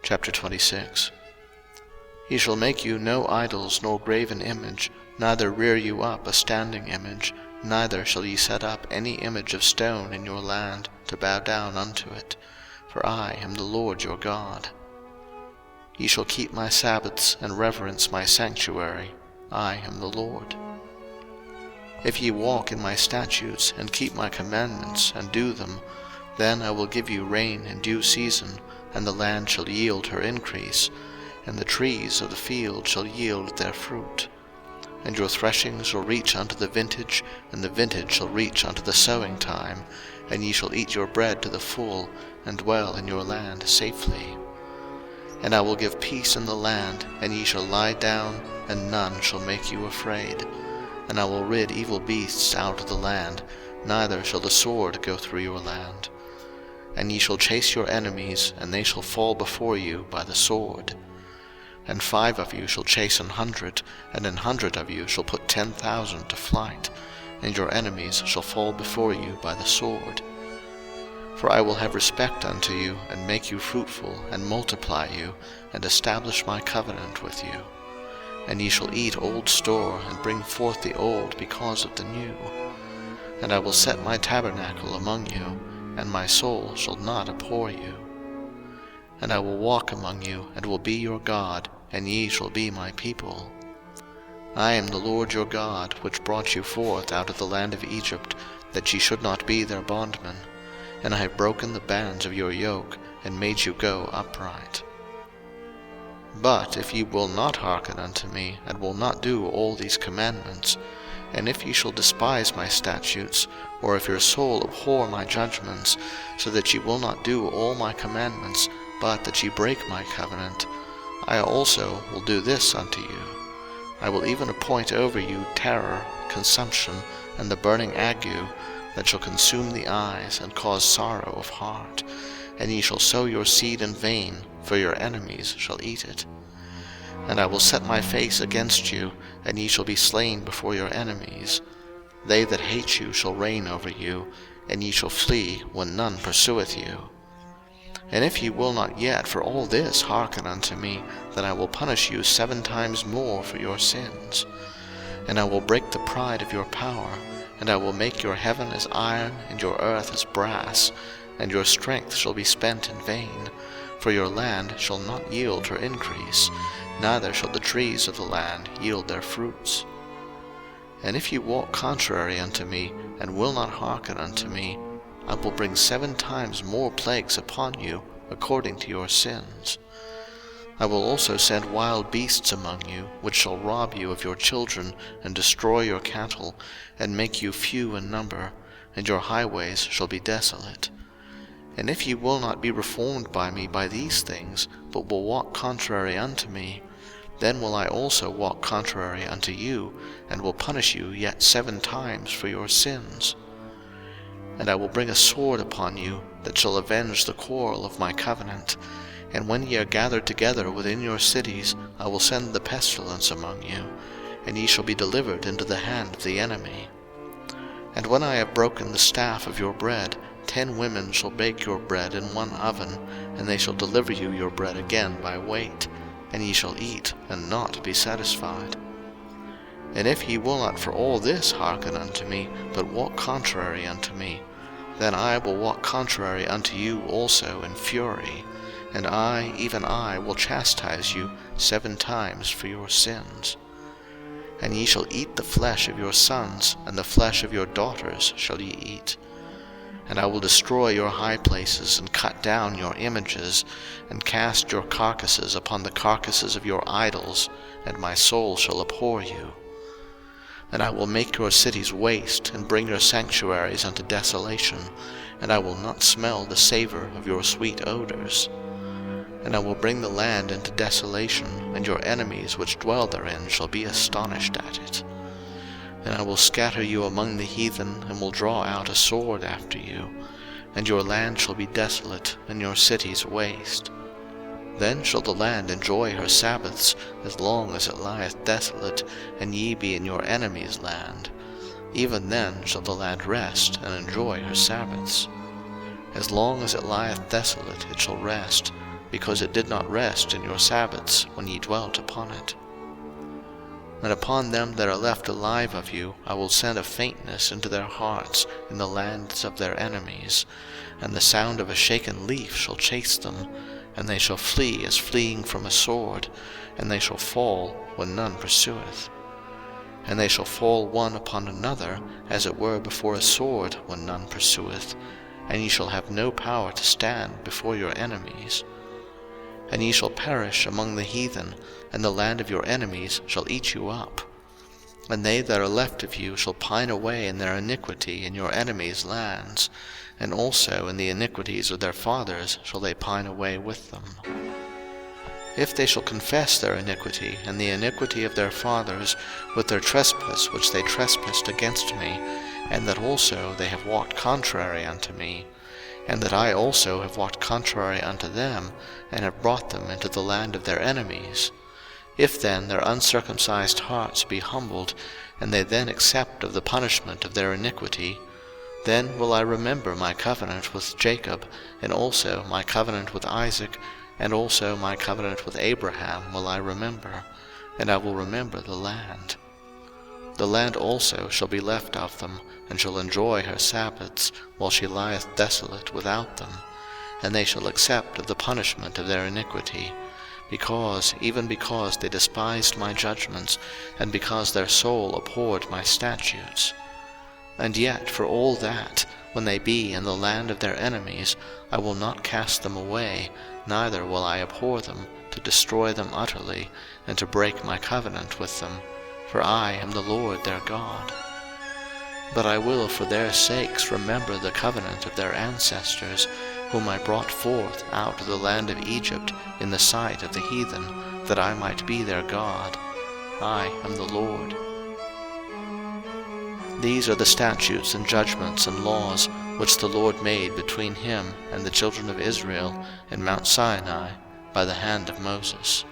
Chapter 26. He shall make you no idols nor graven image, neither rear you up a standing image, neither shall ye set up any image of stone in your land to bow down unto it, for I am the Lord your God. Ye shall keep my Sabbaths and reverence my sanctuary. I am the Lord. If ye walk in my statutes, and keep my commandments, and do them, then I will give you rain in due season, and the land shall yield her increase, and the trees of the field shall yield their fruit. And your threshing shall reach unto the vintage, and the vintage shall reach unto the sowing time, and ye shall eat your bread to the full, and dwell in your land safely. And I will give peace in the land, and ye shall lie down, and none shall make you afraid. And I will rid evil beasts out of the land, neither shall the sword go through your land. And ye shall chase your enemies, and they shall fall before you by the sword. And 5 of you shall chase 100, and 100 of you shall put 10,000 to flight, and your enemies shall fall before you by the sword. For I will have respect unto you, and make you fruitful, and multiply you, and establish my covenant with you. And ye shall eat old store, and bring forth the old because of the new. And I will set my tabernacle among you, and my soul shall not abhor you. And I will walk among you, and will be your God, and ye shall be my people. I am the Lord your God, which brought you forth out of the land of Egypt, that ye should not be their bondmen. And I have broken the bands of your yoke, and made you go upright. But if ye will not hearken unto me, and will not do all these commandments, and if ye shall despise my statutes, or if your soul abhor my judgments, so that ye will not do all my commandments, but that ye break my covenant, I also will do this unto you. I will even appoint over you terror, consumption, and the burning ague, that shall consume the eyes, and cause sorrow of heart. And ye shall sow your seed in vain, for your enemies shall eat it. And I will set my face against you, and ye shall be slain before your enemies. They that hate you shall reign over you, and ye shall flee when none pursueth you. And if ye will not yet for all this hearken unto me, then I will punish you 7 times more for your sins. And I will break the pride of your power, and I will make your heaven as iron, and your earth as brass, and your strength shall be spent in vain, for your land shall not yield her increase, neither shall the trees of the land yield their fruits. And if ye walk contrary unto me, and will not hearken unto me, I will bring 7 times more plagues upon you, according to your sins. I will also send wild beasts among you, which shall rob you of your children, and destroy your cattle, and make you few in number, and your highways shall be desolate. And if ye will not be reformed by me by these things, but will walk contrary unto me, then will I also walk contrary unto you, and will punish you yet 7 times for your sins. And I will bring a sword upon you, that shall avenge the quarrel of my covenant. And when ye are gathered together within your cities, I will send the pestilence among you, and ye shall be delivered into the hand of the enemy. And when I have broken the staff of your bread, 10 women shall bake your bread in one oven, and they shall deliver you your bread again by weight, and ye shall eat, and not be satisfied. And if ye will not for all this hearken unto me, but walk contrary unto me, then I will walk contrary unto you also in fury, and I, even I, will chastise you 7 times for your sins. And ye shall eat the flesh of your sons, and the flesh of your daughters shall ye eat. And I will destroy your high places, and cut down your images, and cast your carcasses upon the carcasses of your idols, and my soul shall abhor you. And I will make your cities waste, and bring your sanctuaries unto desolation, and I will not smell the savour of your sweet odours. And I will bring the land into desolation, and your enemies which dwell therein shall be astonished at it. And I will scatter you among the heathen, and will draw out a sword after you, and your land shall be desolate, and your cities waste. Then shall the land enjoy her Sabbaths, as long as it lieth desolate, and ye be in your enemy's land. Even then shall the land rest, and enjoy her Sabbaths. As long as it lieth desolate it shall rest, because it did not rest in your Sabbaths when ye dwelt upon it. And upon them that are left alive of you I will send a faintness into their hearts in the lands of their enemies, and the sound of a shaken leaf shall chase them, and they shall flee as fleeing from a sword, and they shall fall when none pursueth. And they shall fall one upon another, as it were before a sword when none pursueth, and ye shall have no power to stand before your enemies. And ye shall perish among the heathen, and the land of your enemies shall eat you up. And they that are left of you shall pine away in their iniquity in your enemies' lands, and also in the iniquities of their fathers shall they pine away with them. If they shall confess their iniquity and the iniquity of their fathers with their trespass which they trespassed against me, and that also they have walked contrary unto me, and that I also have walked contrary unto them, and have brought them into the land of their enemies, if then their uncircumcised hearts be humbled, and they then accept of the punishment of their iniquity, then will I remember my covenant with Jacob, and also my covenant with Isaac, and also my covenant with Abraham will I remember, and I will remember the land. The land also shall be left of them, and shall enjoy her Sabbaths, while she lieth desolate without them, and they shall accept of the punishment of their iniquity, even because they despised my judgments, and because their soul abhorred my statutes. And yet for all that, when they be in the land of their enemies, I will not cast them away, neither will I abhor them, to destroy them utterly, and to break my covenant with them, for I am the Lord their God. But I will for their sakes remember the covenant of their ancestors, whom I brought forth out of the land of Egypt in the sight of the heathen, that I might be their God. I am the Lord. These are the statutes and judgments and laws which the Lord made between him and the children of Israel in Mount Sinai by the hand of Moses.